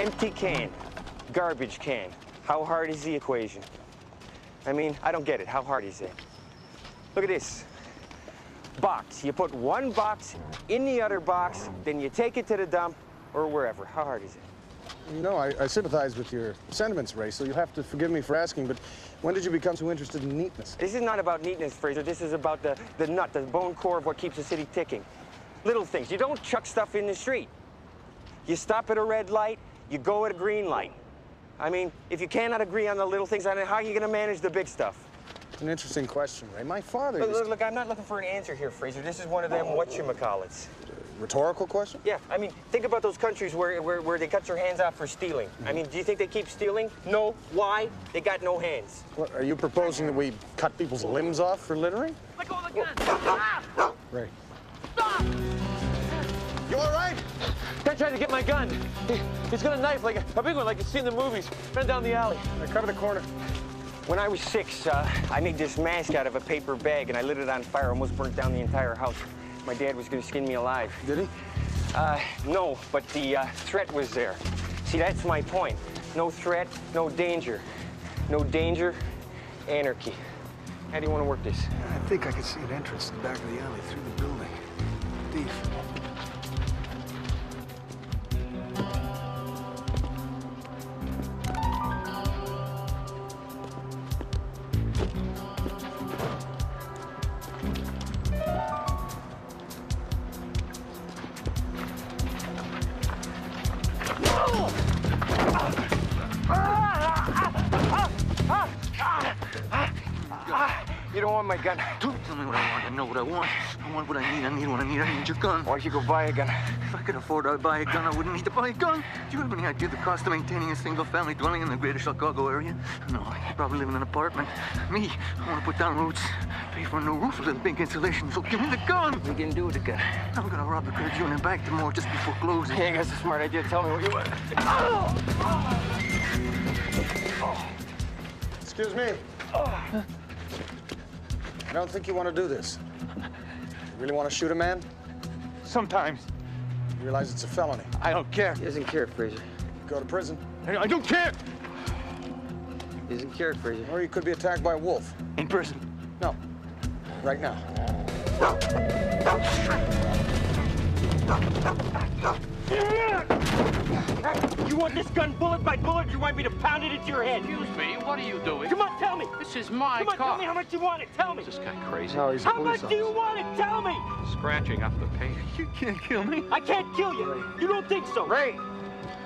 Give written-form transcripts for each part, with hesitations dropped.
Empty can, garbage can. How hard is the equation? I mean, I don't get it. How hard is it? Look at this. Box. You put one box in the other box, then you take it to the dump or wherever. How hard is it? You know, I sympathize with your sentiments, Ray, so you'll have to forgive me for asking, but when did you become so interested in neatness? This is not about neatness, Fraser. This is about the nut, the bone core of what keeps the city ticking. Little things. You don't chuck stuff in the street. You stop at a red light, you go at a green light. I mean, if you cannot agree on the little things, how are you going to manage the big stuff? It's an interesting question, Ray. My father Look, I'm not looking for an answer here, Fraser. This is one of them whatchamacallits. Rhetorical question? Yeah, I mean, think about those countries where they cut their hands off for stealing. I mean, do you think they keep stealing? No. Why? They got no hands. What, are you proposing that we cut people's limbs off for littering? Let go of the gun! Stop! Ray. Stop! You all right? Guy tried to get my gun. He's got a knife, like a big one, like you see in the movies. Ran down the alley. Cover the corner. When I was 6, I made this mask out of a paper bag, and I lit it on fire, almost burnt down the entire house. My dad was going to skin me alive. Did he? No, but the threat was there. See, that's my point. No threat, no danger. No danger, anarchy. How do you want to work this? I think I can see an entrance to the back of the alley through the building. Deep. You don't want my gun. Don't tell me what I want. I know what I want. I want what I need. I need what I need. I need your gun. Why don't you go buy a gun? If I could afford to buy a gun, I wouldn't need to buy a gun. Do you have any idea the cost of maintaining a single-family dwelling in the greater Chicago area? No, you probably live in an apartment. Me, I want to put down roots, pay for a new roof with a big insulation, so give me the gun. What are you going to do with the gun? I'm going to rob the credit union bank tomorrow just before closing. Hey, that's a smart idea. Tell me what you want. Excuse me. I don't think you want to do this. You really want to shoot a man? Sometimes. You realize it's a felony. I don't care. He doesn't care, Fraser. Go to prison. I don't care. He doesn't care, Fraser. Or you could be attacked by a wolf. In prison. No. Right now. You want this gun bullet by bullet? You want me to pound it into your head? Excuse me, what are you doing? Come on, tell me. This is my Come on, car. tell me how much you want it. Tell me. Is this guy crazy? No, he's a How police much do you want it? Tell me. Scratching up the paint. You can't kill me. I can't kill you. You don't think so? Ray,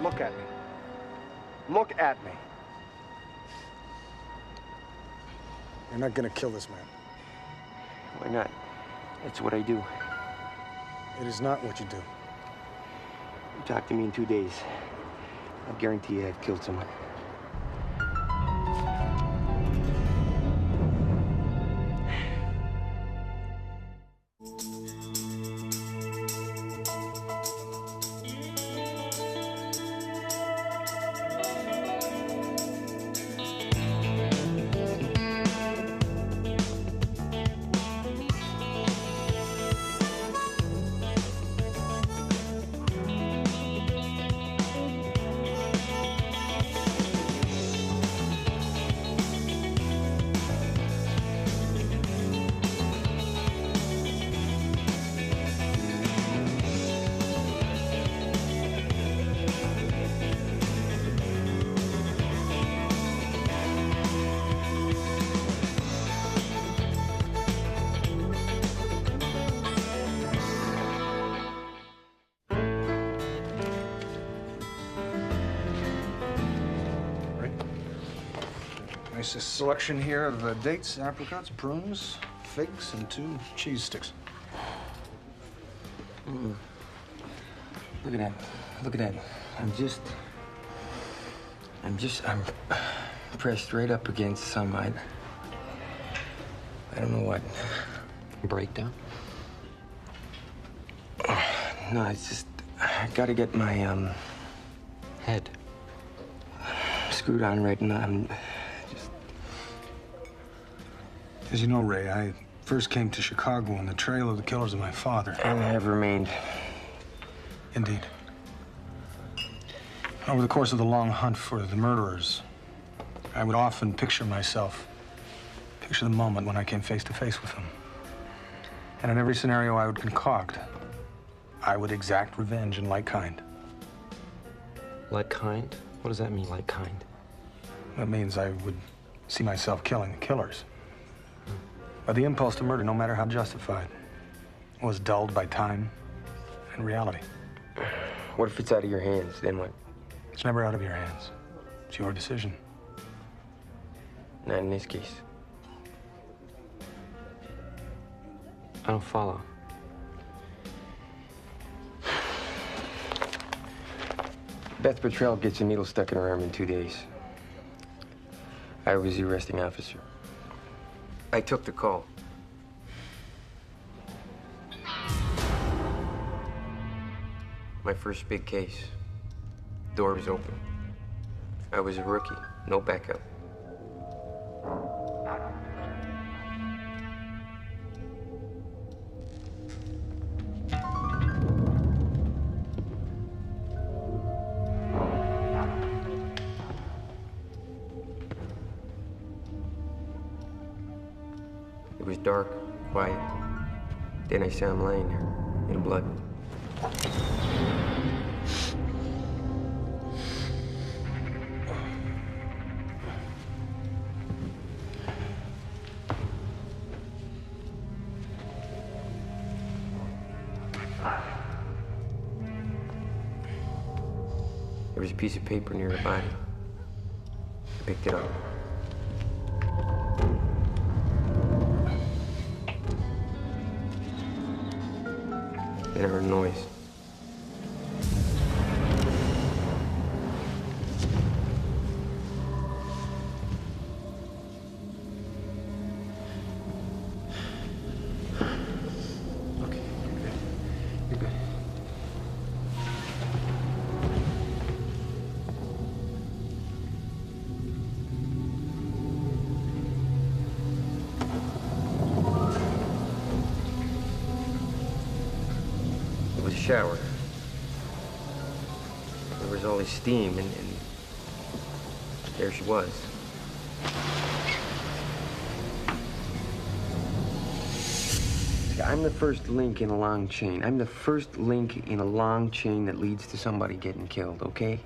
look at me. Look at me. You're not gonna kill this man. Why not? That's what I do. It is not what you do. You talk to me in 2 days. I guarantee you I've killed someone. Nice selection here of dates, apricots, prunes, figs, and 2 cheese sticks. Look at that. Look at that. I'm pressed right up against some, I don't know what. Breakdown? No, it's just, I gotta get my, Head. screwed on right now. I'm just... As you know, Ray, I first came to Chicago on the trail of the killers of my father. And I have remained. Indeed. Over the course of the long hunt for the murderers, I would often picture the moment when I came face to face with them. And in every scenario I would concoct, I would exact revenge in like kind. Like kind? What does that mean, like kind? That means I would see myself killing the killers. But the impulse to murder, no matter how justified, was dulled by time and reality. What if it's out of your hands? Then what? It's never out of your hands. It's your decision. Not in this case. I don't follow. Beth Petrell gets a needle stuck in her arm in 2 days. I was the arresting officer. I took the call. My first big case. Door was open. I was a rookie, no backup. It was dark, quiet. Then I saw him laying there, in blood. There was a piece of paper near the body. I picked it up. Then I heard a noise. Okay, you're good. You're good. It was a shower. There was all this steam, and there she was. See, I'm the first link in a long chain. I'm the first link in a long chain that leads to somebody getting killed, okay?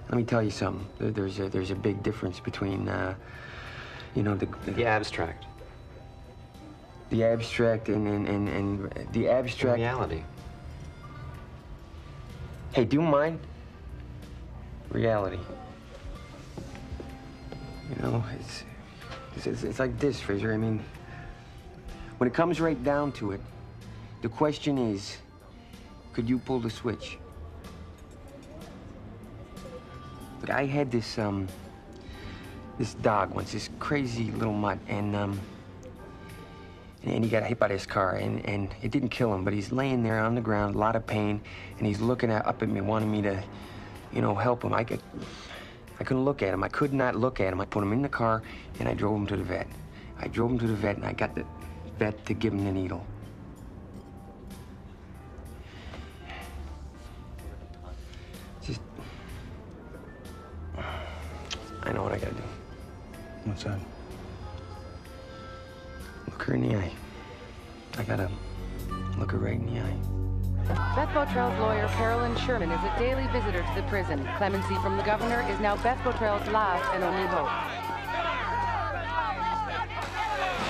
Let me tell you something. There's a big difference between, you know, The abstract. the abstract and the abstract. Reality. Hey, do you mind? Reality. You know, it's like this, Fraser. I mean, when it comes right down to it, the question is, could you pull the switch? But I had this dog once, this crazy little mutt, and he got hit by this car, and it didn't kill him, but he's laying there on the ground, a lot of pain, and he's looking up at me, wanting me to, you know, help him. I couldn't look at him. I could not look at him. I put him in the car, and I drove him to the vet. And I got the vet to give him the needle. Just, I know what I gotta do. What's that? Look her in the eye. I gotta look her right in the eye. Beth Botrell's lawyer, Carolyn Sherman, is a daily visitor to the prison. Clemency from the governor is now Beth Botrell's last and only hope.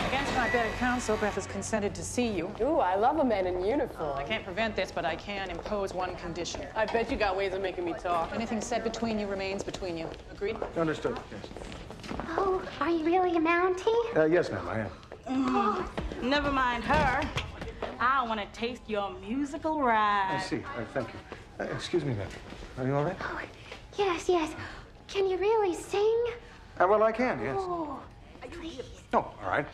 Against my better counsel, Beth has consented to see you. Ooh, I love a man in uniform. I can't prevent this, but I can impose one condition. I bet you got ways of making me talk. Anything said between you remains between you. Agreed? Understood, yes. Oh, are you really a Mountie? Yes, ma'am, I am. Never mind her. I want to taste your musical ride. I see. Thank you. Excuse me, ma'am. Are you all right? Oh, yes, yes. Can you really sing? Well, I can, yes. Oh, please. Oh, all right.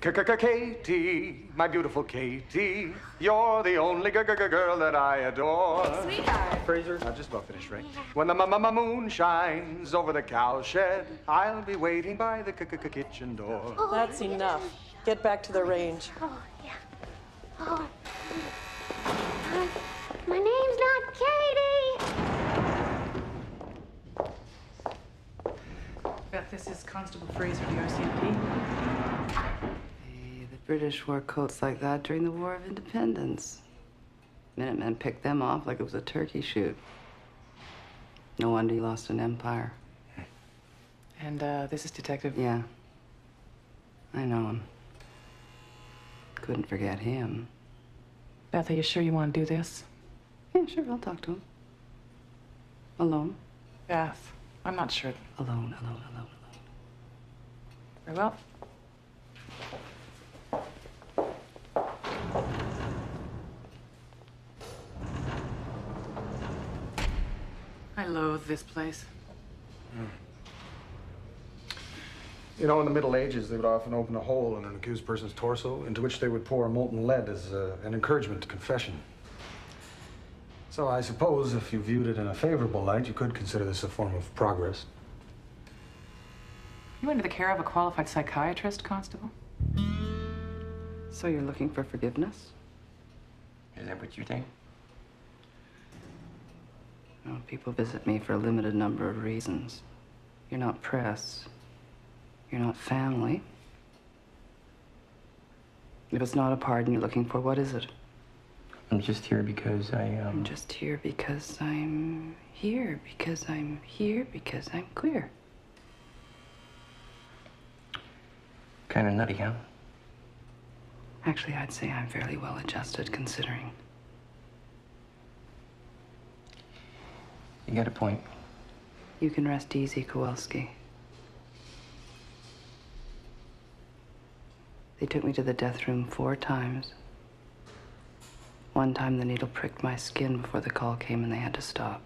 Katie, my beautiful Katie, you're the only girl that I adore. Sweetheart. Fraser, I'm just about finished, right? When the moon shines over the cowshed, I'll be waiting by the kitchen door. Oh, that's enough. Get back to the range. Oh, yeah. Oh. My name's not Katie. Beth, this is Constable Fraser, the RCMP. Hey, the British wore coats like that during the War of Independence. Minutemen picked them off like it was a turkey shoot. No wonder you lost an empire. And this is Detective... Yeah. I know him. Couldn't forget him. Beth, are you sure you want to do this? Yeah, sure, I'll talk to him. Alone? Beth, I'm not sure. Alone. Very well. I loathe this place. You know, in the Middle Ages, they would often open a hole in an accused person's torso into which they would pour molten lead as an encouragement to confession. So I suppose if you viewed it in a favorable light, you could consider this a form of progress. You under the care of a qualified psychiatrist, Constable? So you're looking for forgiveness? Is that what you think? Well, people visit me for a limited number of reasons. You're not press. You're not family. If it's not a pardon you're looking for, what is it? I'm just here because I'm just here because I'm here. Because I'm here. Because I'm queer. Kind of nutty, huh? Actually, I'd say I'm fairly well adjusted, considering. You got a point. You can rest easy, Kowalski. They took me to the death room 4 times. One time the needle pricked my skin before the call came and they had to stop.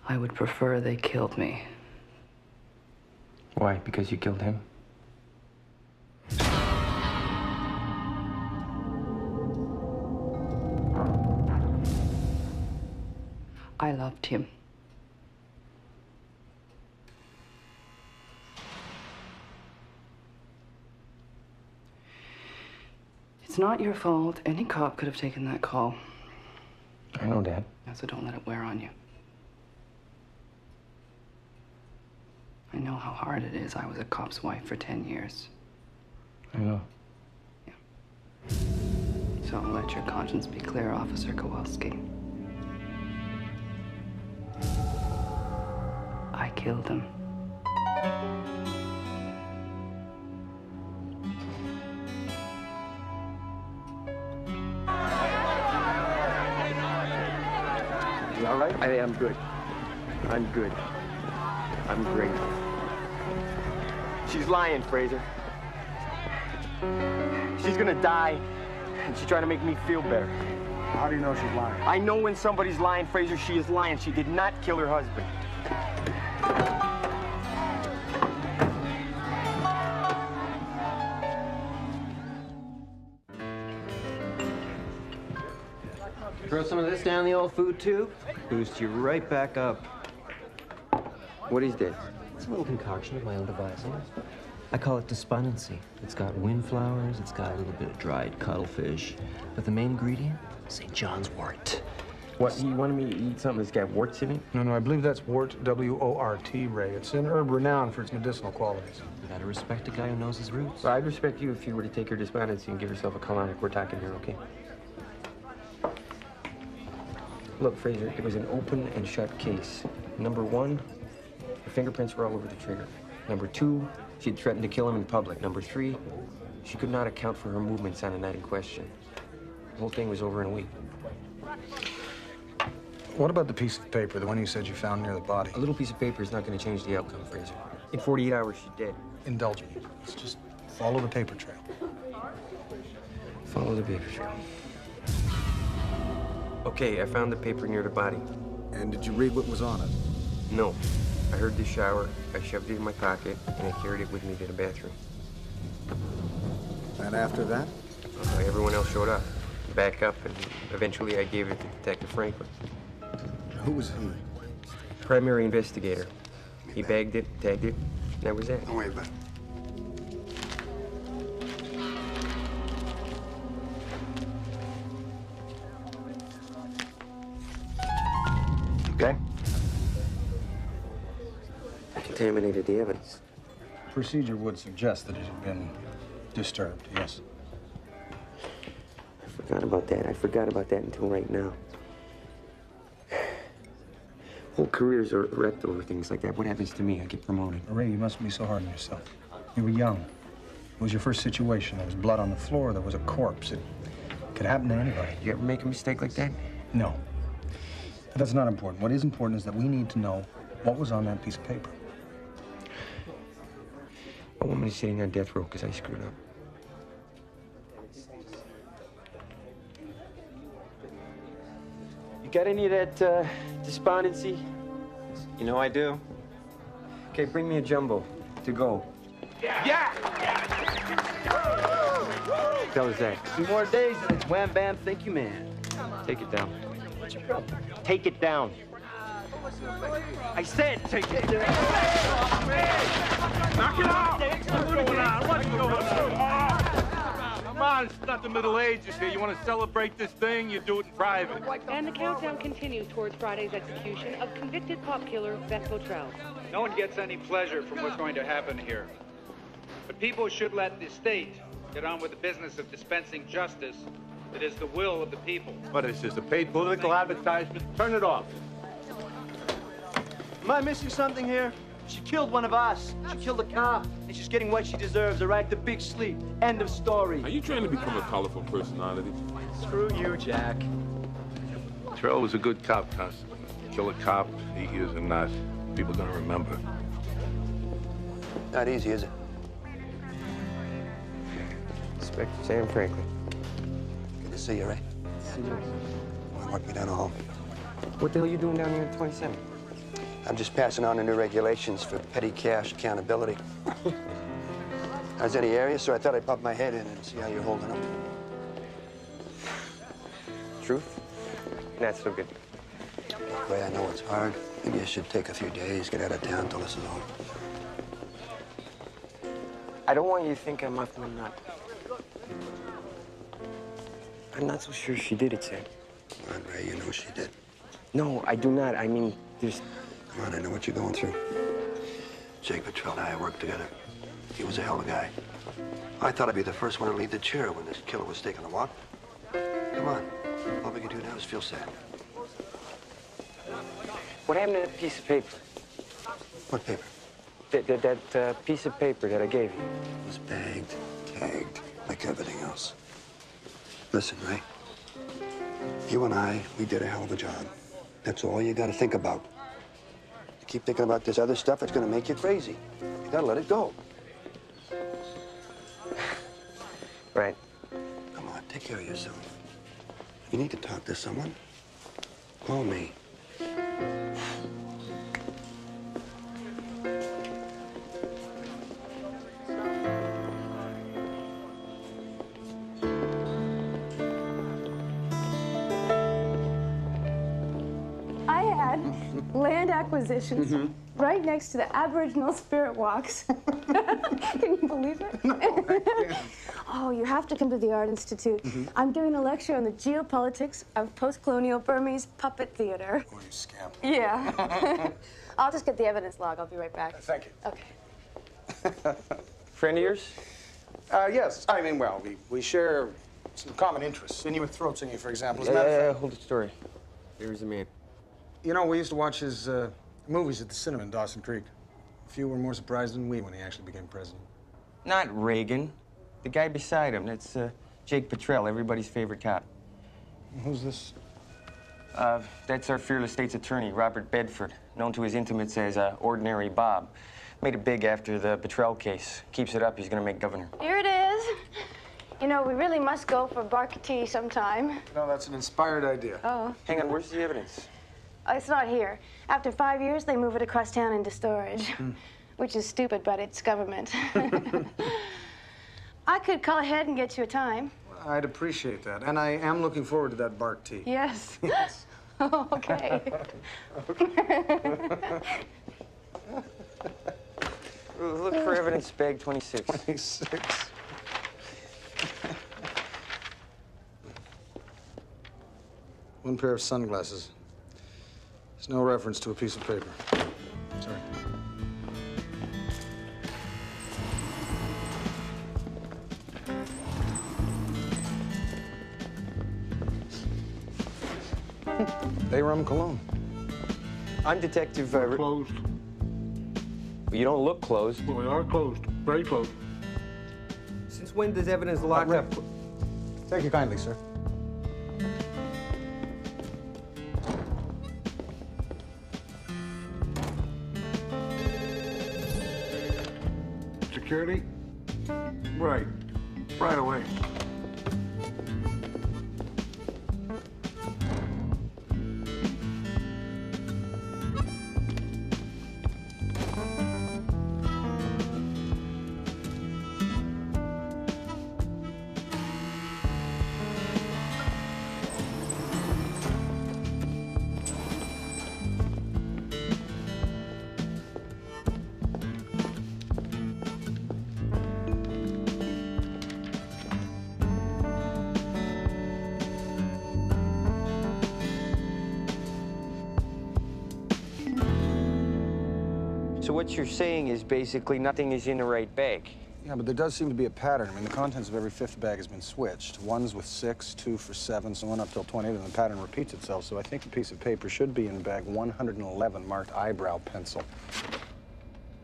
I would prefer they killed me. Why? Because you killed him? I loved him. It's not your fault. Any cop could have taken that call. I know, Dad. So don't let it wear on you. I know how hard it is. I was a cop's wife for 10 years. I know. Yeah. So let your conscience be clear, Officer Kowalski. I killed him. You all right? I'm good. I'm good. I'm great. She's lying, Fraser. She's gonna die, and she's trying to make me feel better. How do you know she's lying? I know when somebody's lying, Fraser. She is lying. She did not kill her husband. Throw some of this down the old food tube. Boost you right back up. What is this? It's a little concoction of my own devising. I call it despondency. It's got windflowers, it's got a little bit of dried cuttlefish, but the main ingredient, St. John's wort. What, you wanted me to eat something that's got warts in it? No, I believe that's wort, W-O-R-T, Ray. It's an herb renowned for its medicinal qualities. You gotta respect a guy who knows his roots. Well, I'd respect you if you were to take her despondency and give yourself a colonic. We're talking here, okay? Look, Fraser, it was an open and shut case. Number 1, her fingerprints were all over the trigger. Number 2, she'd threatened to kill him in public. Number 3, she could not account for her movements on the night in question. The whole thing was over in a week. What about the piece of paper, the one you said you found near the body? A little piece of paper is not going to change the outcome, Fraser. In 48 hours, she's dead. Indulge me. Let's just follow the paper trail. Follow the paper trail. Okay, I found the paper near the body. And did you read what was on it? No. I heard the shower, I shoved it in my pocket, and I carried it with me to the bathroom. And after that? Everyone else showed up. Back up, and eventually I gave it to Detective Franklin. Who was he? Primary investigator. He bagged it, tagged it, and that was it. Oh, wait, but... Okay? contaminated the evidence. Procedure would suggest that it had been disturbed, yes. I forgot about that. I forgot about that until right now. Whole careers are wrecked over things like that. What happens to me? I get promoted. Ray, you mustn't be so hard on yourself. You were young. It was your first situation. There was blood on the floor. There was a corpse. It could happen to anybody. You ever make a mistake like that? No. But that's not important. What is important is that we need to know what was on that piece of paper. A woman is sitting on death row because I screwed up. You got any of that despondency? You know I do. Okay, bring me a jumbo to go. Yeah! What the hell is that? 2 more days and it's wham bam, thank you, man. Take it down. Take it down. I said take it down. Knock it out! What's going on? Come on, it's not the Middle Ages here. You want to celebrate this thing, you do it in private. And the countdown continues towards Friday's execution of convicted pop killer Beth Botrell. No one gets any pleasure from what's going to happen here. But people should let the state get on with the business of dispensing justice. It is the will of the people. What is this, a paid political advertisement? Turn it off. Am I missing something here? She killed one of us. She killed a cop, and she's getting what she deserves, all right? The big sleep. End of story. Are you trying to become a colorful personality? Screw you, Jack. Terrell was a good cop, Tuss. Kill a cop, he is a nut. People gonna remember. Not easy, is it? Inspector Sam Franklin. Good to see you, Ray. See you. Walk me down the hall. What the hell are you doing down here at 27? I'm just passing on the new regulations for petty cash accountability. I was in the area, so I thought I'd pop my head in and see how you're holding up. Truth? Not so good. Ray, I know it's hard. Maybe you should take a few days, get out of town till this is over. I don't want you to think I'm off my nut. I'm not so sure she did it, Sam. Come on, Ray, you know she did. No, I do not. I mean, there's... Come on, I know what you're going through. Jake Patrell and I worked together. He was a hell of a guy. I thought I'd be the first one to leave the chair when this killer was taking a walk. Come on. All we can do now is feel sad. What happened to that piece of paper? What paper? That piece of paper that I gave you. It was bagged, tagged, like everything else. Listen, Ray. You and I, we did a hell of a job. That's all you gotta think about. You keep thinking about this other stuff, it's gonna make you crazy. You gotta let it go. Right. Come on, take care of yourself. You need to talk to someone. Call me. I had land acquisitions right next to the Aboriginal spirit walks. Can you believe it? No, I can't. Oh, you have to come to the Art Institute. I'm giving a lecture on the geopolitics of post-colonial Burmese puppet theater. Oh, you scamp. Yeah. I'll just get the evidence log. I'll be right back. Thank you. Okay. Friend of yours? Yes. I mean, well, we share some common interests. Inuit throat singing, for example. As a matter of fact, Hold the story. Here's the man. you know, we used to watch his movies at the cinema in Dawson Creek. Few were more surprised than we when he actually became president. Not Reagan. The guy beside him. That's Jake Patrell, everybody's favorite cop. Who's this? That's our fearless state's attorney, Robert Bedford, known to his intimates as Ordinary Bob. Made it big after the Patrell case. Keeps it up, he's gonna make governor. Here it is. You know, we really must go for bark tea sometime. No, that's an inspired idea. Oh. Hang on, where's the evidence? It's not here. After 5 years, they move it across town into storage. Which is stupid, but it's government. I could call ahead and get you a time. I'd appreciate that. And I am looking forward to that bark tea. Yes. Yes. Oh, okay. Look for evidence, bag 26. 26. One pair of sunglasses. There's no reference to a piece of paper. Sorry. They rum cologne. I'm Detective... Closed. You don't look closed. Well, we are closed. Very closed. Since when does evidence locked up? Thank you kindly, sir. Security? Right. Right away. So what you're saying is basically nothing is in the right bag. Yeah, but there does seem to be a pattern. I mean, the contents of every fifth bag has been switched. One's with 6, 2 for 7, so on up till 28, and the pattern repeats itself. So I think the piece of paper should be in bag 111, marked eyebrow pencil.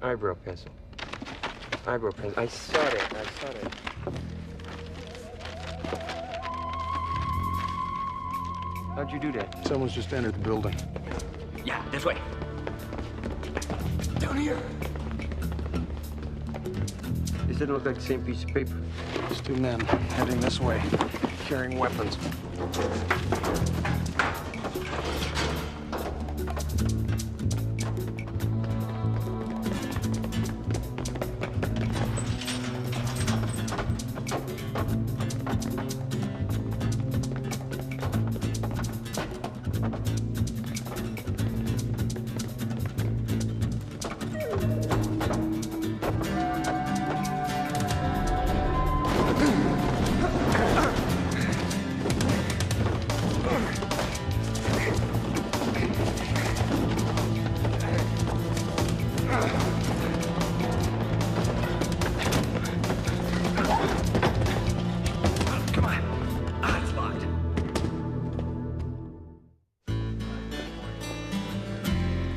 Eyebrow pencil. Eyebrow pencil. I saw that. I saw that. How'd you do that? Someone's just entered the building. Yeah, this way. Down here. This doesn't look like the same piece of paper. There's 2 men heading this way, carrying weapons.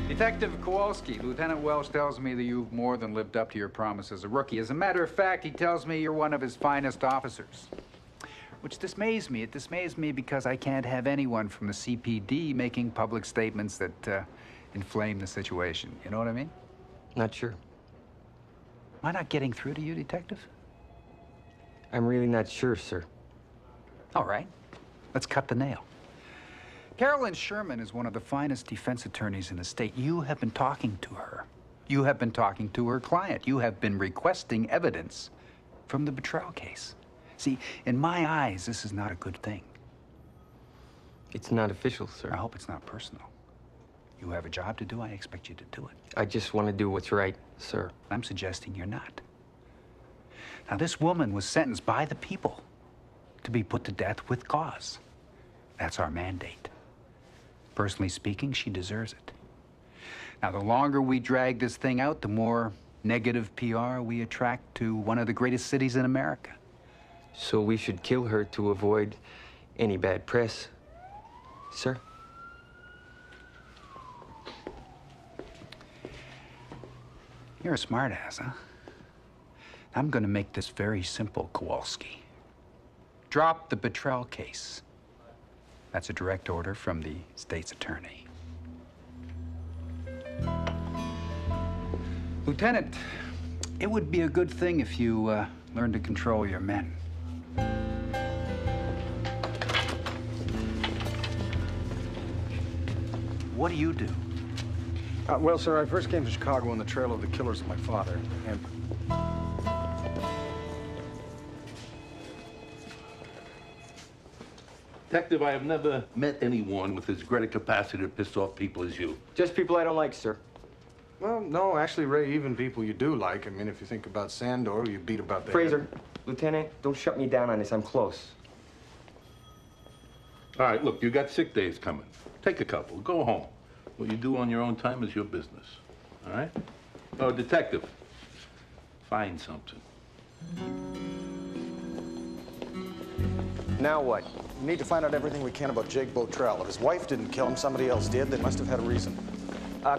Detective Kowalski, Lieutenant Welsh tells me that you've more than lived up to your promise as a rookie. As a matter of fact, he tells me you're one of his finest officers. Which dismays me. It dismays me because I can't have anyone from the CPD making public statements that inflame the situation. You know what I mean? Not sure. Am I not getting through to you, Detective? I'm really not sure, sir. All right. Let's cut the nail. Carolyn Sherman is one of the finest defense attorneys in the state. You have been talking to her. You have been talking to her client. You have been requesting evidence from the betrayal case. See, in my eyes, this is not a good thing. It's not official, sir. I hope it's not personal. You have a job to do. I expect you to do it. I just want to do what's right, sir. I'm suggesting you're not. Now, this woman was sentenced by the people to be put to death with cause. That's our mandate. Personally speaking, she deserves it. Now, the longer we drag this thing out, the more negative PR we attract to one of the greatest cities in America. So we should kill her to avoid any bad press, sir? You're a smartass, huh? I'm gonna make this very simple, Kowalski. Drop the betrayal case. That's a direct order from the state's attorney. Lieutenant, it would be a good thing if you learned to control your men. What do you do? Well, sir, I first came to Chicago on the trail of the killers of my father, and... Detective, I have never met anyone with as great a capacity to piss off people as you. Just people I don't like, sir. Well, no, actually, Ray, even people you do like. I mean, if you think about Sandor, you beat about that. Fraser, Lieutenant, don't shut me down on this. I'm close. All right, look, you got sick days coming. Take a couple. Go home. What you do on your own time is your business. All right? Oh, detective, find something. Now what? We need to find out everything we can about Jake Botrell. If his wife didn't kill him, somebody else did. They must have had a reason.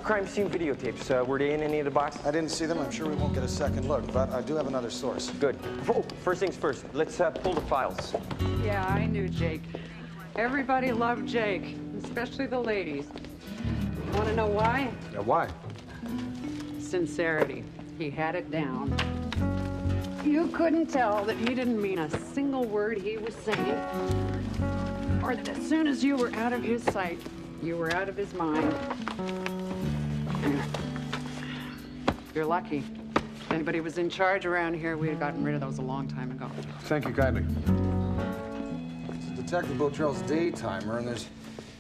Crime scene videotapes. Were they in any of the boxes? I didn't see them. I'm sure we won't get a second look, but I do have another source. Good. Oh, first things first. Let's pull the files. Yeah, I knew Jake. Everybody loved Jake, especially the ladies. Want to know why? Yeah, why? Sincerity. He had it down. You couldn't tell that he didn't mean a single word he was saying, or that as soon as you were out of his sight, you were out of his mind. You're lucky. If anybody was in charge around here, we'd have gotten rid of those a long time ago. Thank you kindly. It's Detective Botrell's daytimer, and there's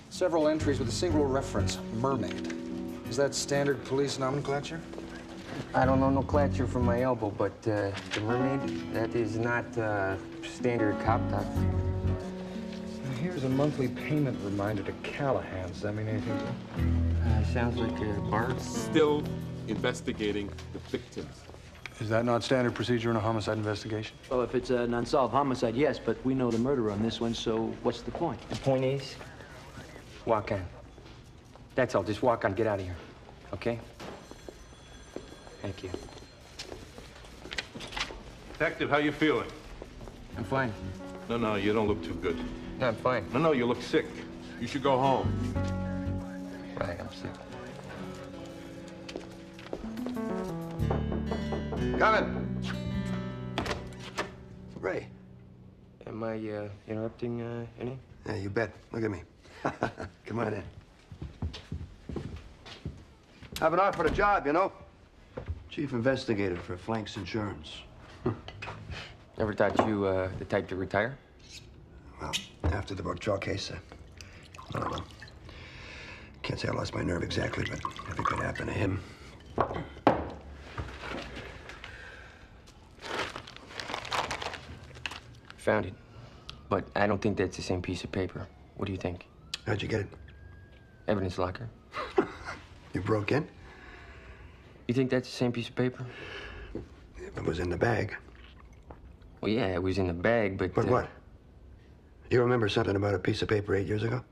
several entries with a single reference, mermaid. Is that standard police nomenclature? I don't know nomenclature from my elbow, but the mermaid, that is not standard cop talk. Here's a monthly payment reminder to Callahan. Does that mean anything to you? Sounds like a bar. Still investigating the victims. Is that not standard procedure in a homicide investigation? Well, if it's an unsolved homicide, yes, but we know the murderer on this one, so what's the point? The point is, walk on. That's all. Just walk on. Get out of here. Okay? Thank you. Detective, how you feeling? I'm fine. No, you don't look too good. No, I'm fine. No, you look sick. You should go home. Right, I'm sick. Come in. Ray. Am I interrupting any? Yeah, you bet. Look at me. Come on in. I've been offered a job, you know. Chief investigator for Flanks Insurance. Never thought you the type to retire? Well, after the Botrell case, I don't know. Can't say I lost my nerve exactly, but if it could happen to him. Found it. But I don't think that's the same piece of paper. What do you think? How'd you get it? Evidence locker. You broke in? You think that's the same piece of paper? If it was in the bag. Well, yeah, it was in the bag, but... But what? You remember something about a piece of paper 8 years ago?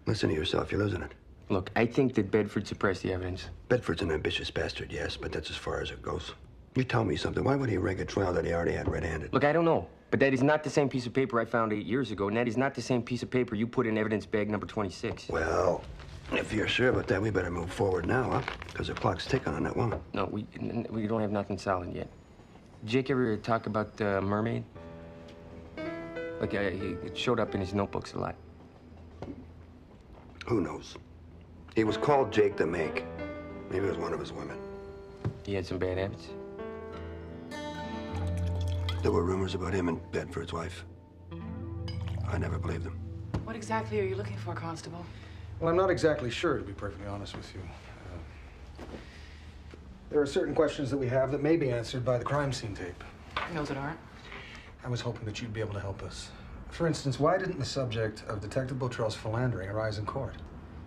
Listen to yourself, you're losing it. Look, I think that Bedford suppressed the evidence. Bedford's an ambitious bastard, yes, but that's as far as it goes. You tell me something. Why would he rig a trial that he already had red-handed? Look, I don't know. But that is not the same piece of paper I found 8 years ago, and that is not the same piece of paper you put in evidence bag number 26. Well, if you're sure about that, we better move forward now, huh? Because the clock's ticking on that woman. No, we don't have nothing solid yet. Jake ever talk about the mermaid? Like, it showed up in his notebooks a lot. Who knows? He was called Jake the Make. Maybe it was one of his women. He had some bad habits? There were rumors about him and Bedford's wife. I never believed them. What exactly are you looking for, Constable? Well, I'm not exactly sure, to be perfectly honest with you. There are certain questions that we have that may be answered by the crime scene tape. Those that aren't. I was hoping that you'd be able to help us. For instance, why didn't the subject of Detective Botrell's philandering arise in court?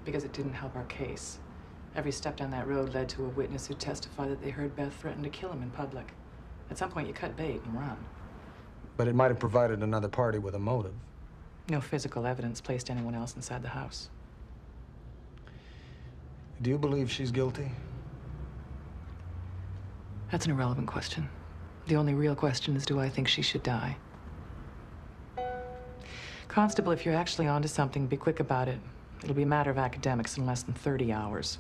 Because it didn't help our case. Every step down that road led to a witness who testified that they heard Beth threaten to kill him in public. At some point, you cut bait and run. But it might have provided another party with a motive. No physical evidence placed anyone else inside the house. Do you believe she's guilty? That's an irrelevant question. The only real question is, do I think she should die? Constable, if you're actually onto something, be quick about it. It'll be a matter of academics in less than 30 hours.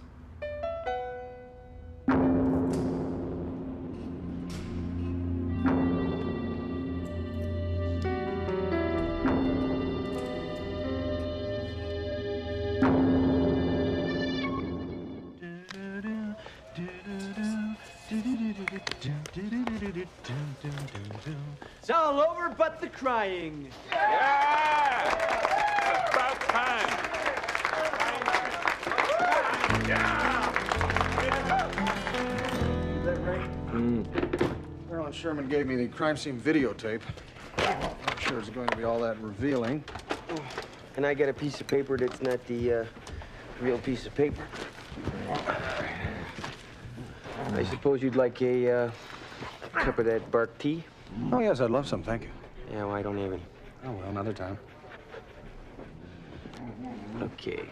It's all over but the crying. Yeah! About time. Is that right? Colonel Sherman gave me the crime scene videotape. Not sure it's going to be all that revealing. And I got a piece of paper that's not the real piece of paper. I suppose you'd like a cup of that bark tea? Oh, yes, I'd love some, thank you. Yeah, well, I don't have any. Oh, well, another time. Okay.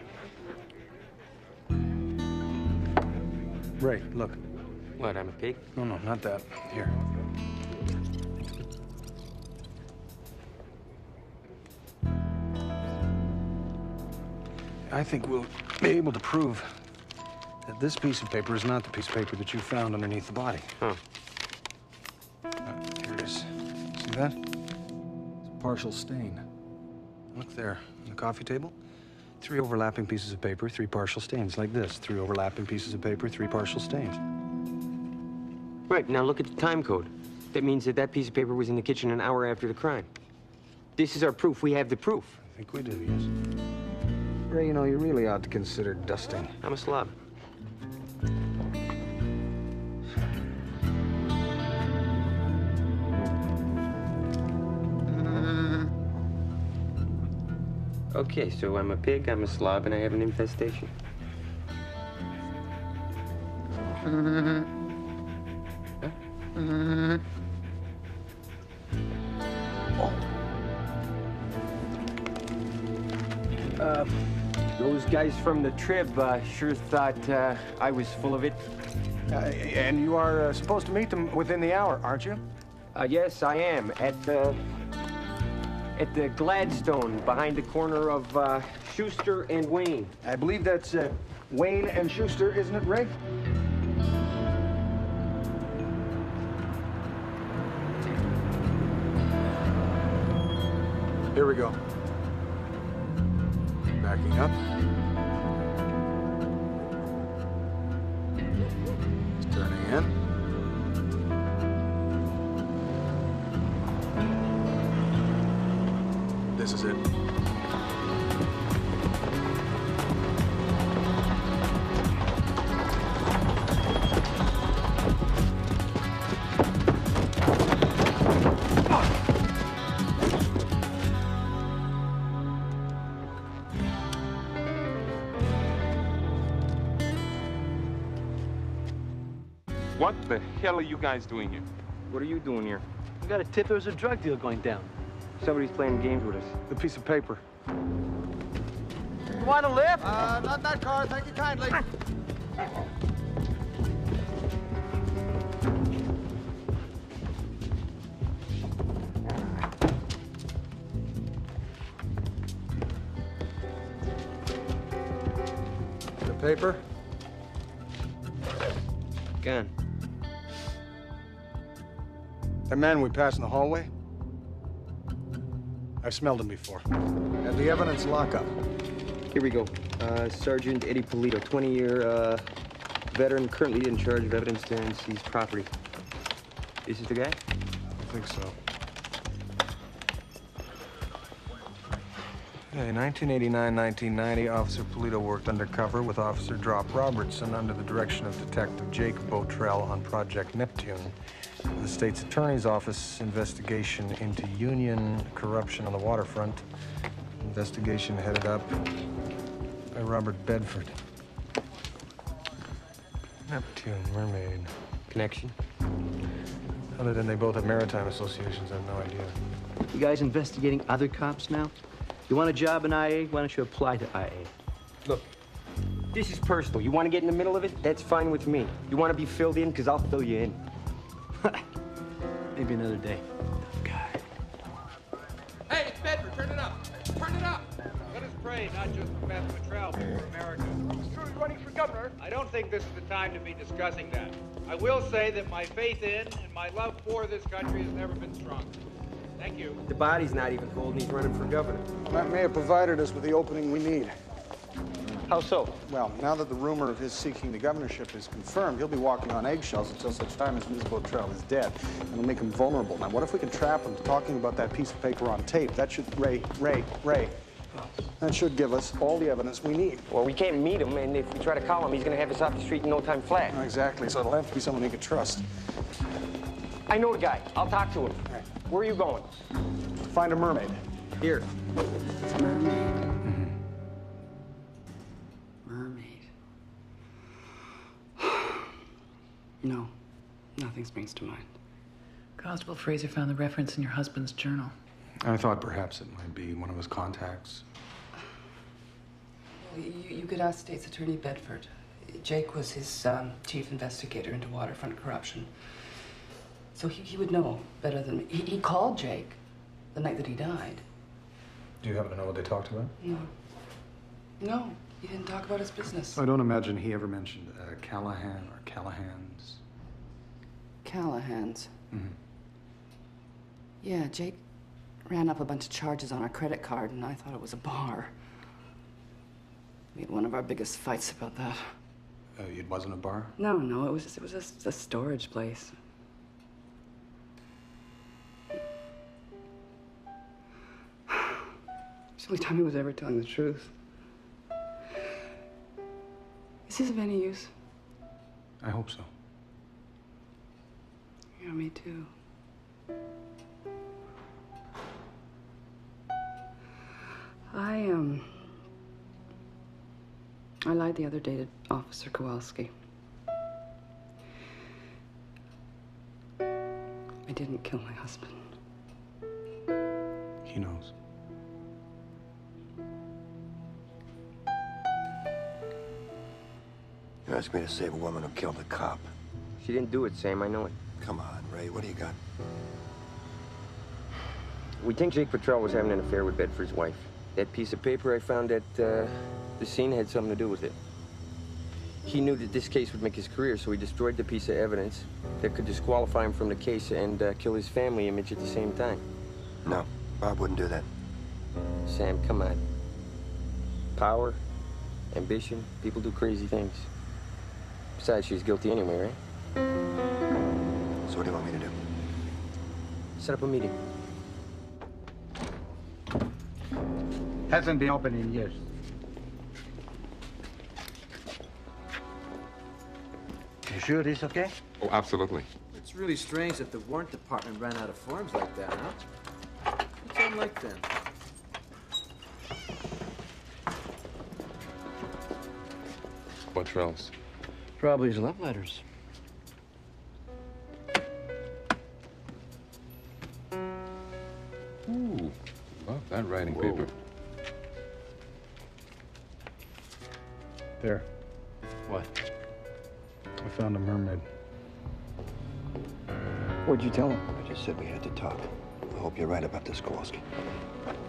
Ray, look. What, I'm a pig? No, no, not that. Here. I think we'll be able to prove that this piece of paper is not the piece of paper that you found underneath the body. Huh. Here it is. See that? It's a partial stain. Look there, on the coffee table. 3 overlapping pieces of paper, 3 partial stains, like this. 3 overlapping pieces of paper, 3 partial stains. Right, now look at the time code. That means that that piece of paper was in the kitchen an hour after the crime. This is our proof. We have the proof. I think we do, yes. Ray, you know, you really ought to consider dusting. I'm a slob. Okay, so I'm a pig, I'm a slob, and I have an infestation. Those guys from the Trib sure thought I was full of it. And you are supposed to meet them within the hour, aren't you? Yes, I am. At the Gladstone, behind the corner of Schuster and Wayne. I believe that's Wayne and Schuster, isn't it, Ray? Here we go. Backing up. Turning in. This is it. What the hell are you guys doing here? What are you doing here? We got a tip there's a drug deal going down. Somebody's playing games with us. The piece of paper. You want a lift? Not that car, thank you kindly. The paper? Gun. The man we passed in the hallway? I've smelled him before. And the evidence lockup. Here we go. Sergeant Eddie Polito, 20-year veteran, currently in charge of evidence and seized property. This is the guy? I think so. Okay, 1989-1990, Officer Polito worked undercover with Officer Drop Robertson under the direction of Detective Jake Botrell on Project Neptune. The state's attorney's office investigation into union corruption on the waterfront. Investigation headed up by Robert Bedford. Neptune, Mermaid. Connection? Other than they both have maritime associations, I have no idea. You guys investigating other cops now? You want a job in IA? Why don't you apply to IA? Look, this is personal. You want to get in the middle of it? That's fine with me. You want to be filled in? Because I'll fill you in. Maybe another day. Hey, it's Bedford, turn it up. Turn it up. Let us pray, not just for Beth Patrell, but for America. Who's truly running for governor? I don't think this is the time to be discussing that. I will say that my faith in and my love for this country has never been stronger. Thank you. The body's not even cold and he's running for governor. Well, that may have provided us with the opening we need. How so? Well, now that the rumor of his seeking the governorship is confirmed, he'll be walking on eggshells until such time as Ms. Botrell is dead. And it'll make him vulnerable. Now, what if we can trap him talking about that piece of paper on tape? That should, Ray. That should give us all the evidence we need. Well, we can't meet him, and if we try to call him, he's going to have us off the street in no time flat. Exactly, so it'll have to be someone he can trust. I know the guy. I'll talk to him. Right. Where are you going? Find a mermaid. Here. Mermaid. No, nothing springs to mind. Constable Fraser found the reference in your husband's journal. I thought perhaps it might be one of his contacts. You could ask State's Attorney Bedford. Jake was his chief investigator into waterfront corruption. So he would know better than me. He called Jake the night that he died. Do you happen to know what they talked about? No. No, he didn't talk about his business. I don't imagine he ever mentioned Callahan or Callahan's. Callahan's. Mm-hmm. Yeah, Jake ran up a bunch of charges on our credit card, and I thought it was a bar. We had one of our biggest fights about that. It wasn't a bar? No, it was just a storage place. It's the only time he was ever telling the truth. Is this of any use? I hope so. Yeah, me too. I lied the other day to Officer Kowalski. I didn't kill my husband. He knows. You asked me to save a woman who killed a cop. She didn't do it, Sam. I know it. Come on, Ray. What do you got? We think Jake Petrell was having an affair with Bedford's wife. That piece of paper I found at the scene had something to do with it. He knew that this case would make his career, so he destroyed the piece of evidence that could disqualify him from the case and kill his family image at the same time. No, Bob wouldn't do that. Sam, come on. Power, ambition, people do crazy things. Besides, she's guilty anyway, right? So what do you want me to do? Set up a meeting. Hasn't been open in years. You sure this okay? Oh, absolutely. It's really strange that the warrant department ran out of forms like that, huh? It's unlike them. Bottrell's. Probably his love letters. Ooh, love that writing paper. There. What? I found a mermaid. What'd you tell him? I just said we had to talk. I hope you're right about this, Kowalski.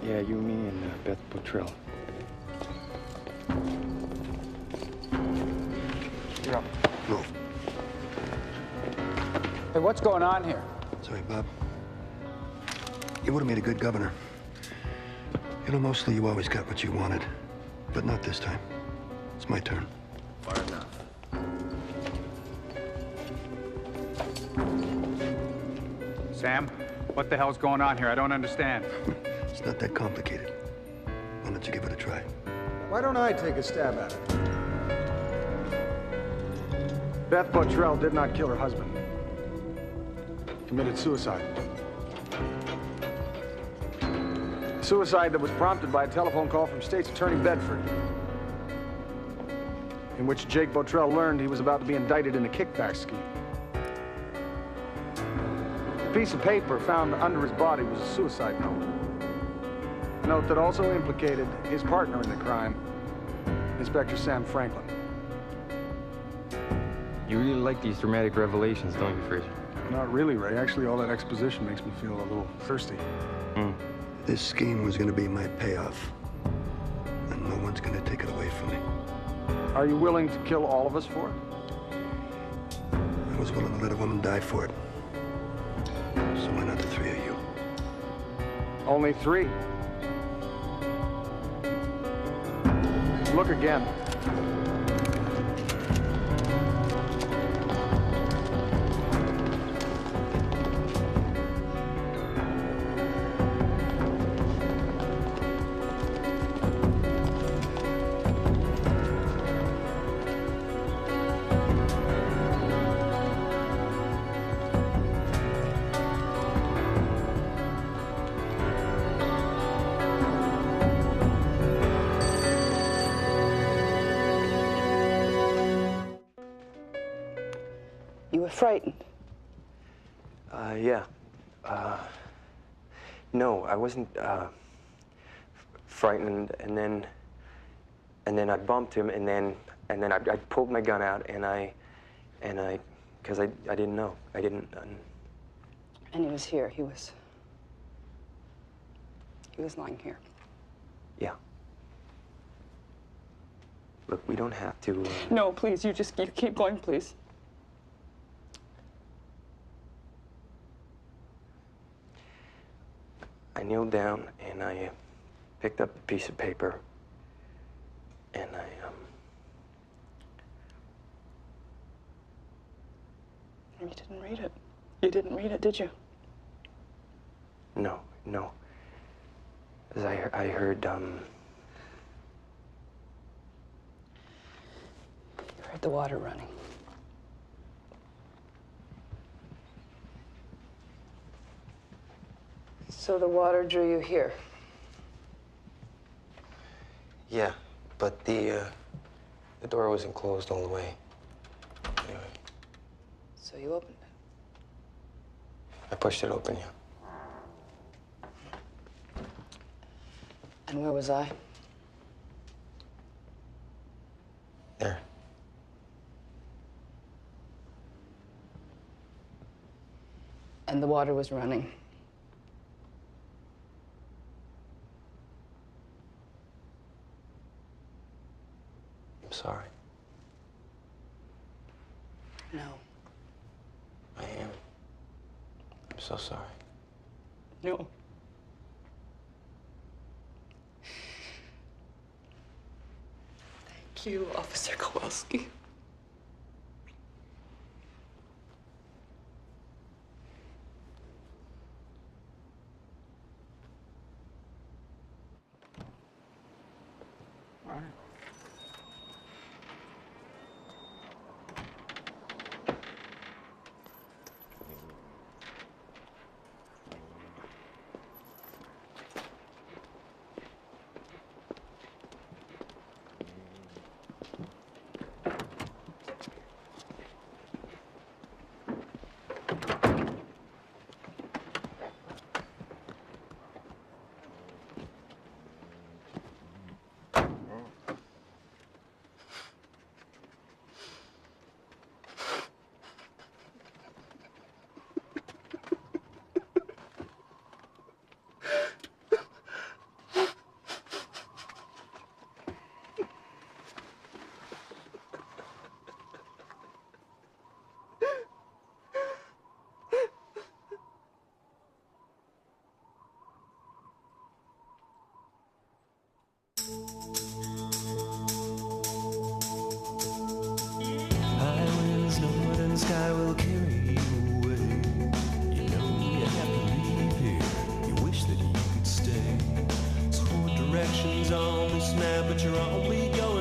Yeah, you, me, and Beth Bottrell. You're up. Move. Hey, what's going on here? Sorry, Bob. You would have made a good governor. You know, mostly you always got what you wanted. But not this time. It's my turn. Far enough. Sam, what the hell's going on here? I don't understand. It's not that complicated. Why don't you give it a try? Why don't I take a stab at it? Beth Bottrell did not kill her husband. Committed suicide. Suicide that was prompted by a telephone call from State's Attorney Bedford, in which Jake Bottrell learned he was about to be indicted in a kickback scheme. The piece of paper found under his body was a suicide note. A note that also implicated his partner in the crime, Inspector Sam Franklin. You really like these dramatic revelations, don't you, Fraser? Not really, Ray. Actually, all that exposition makes me feel a little thirsty. This scheme was going to be my payoff. And no one's going to take it away from me. Are you willing to kill all of us for it? I was willing to let a woman die for it. So why not the three of you? Only 3. Look again. You were frightened. Yeah. No, I wasn't frightened, and then I bumped him, and then I pulled my gun out, because I didn't know. I didn't. And he was here. He was lying here. Yeah. Look, we don't have to. No, please, you keep going, please. I kneeled down and I picked up a piece of paper and You didn't read it. You didn't read it, did you? No. As I heard, You heard the water running. So the water drew you here. yeah, but the door wasn't closed all the way. Anyway, So you opened it. I pushed it open, yeah. And where was I? There. And the water was running. I'm sorry. No. I am. I'm so sorry. No. Thank you, Officer Kowalski. All right. Highwinds northern sky will carry you away. You know you have to leave here. You wish that you could stay. Swore directions on this map, but you're only going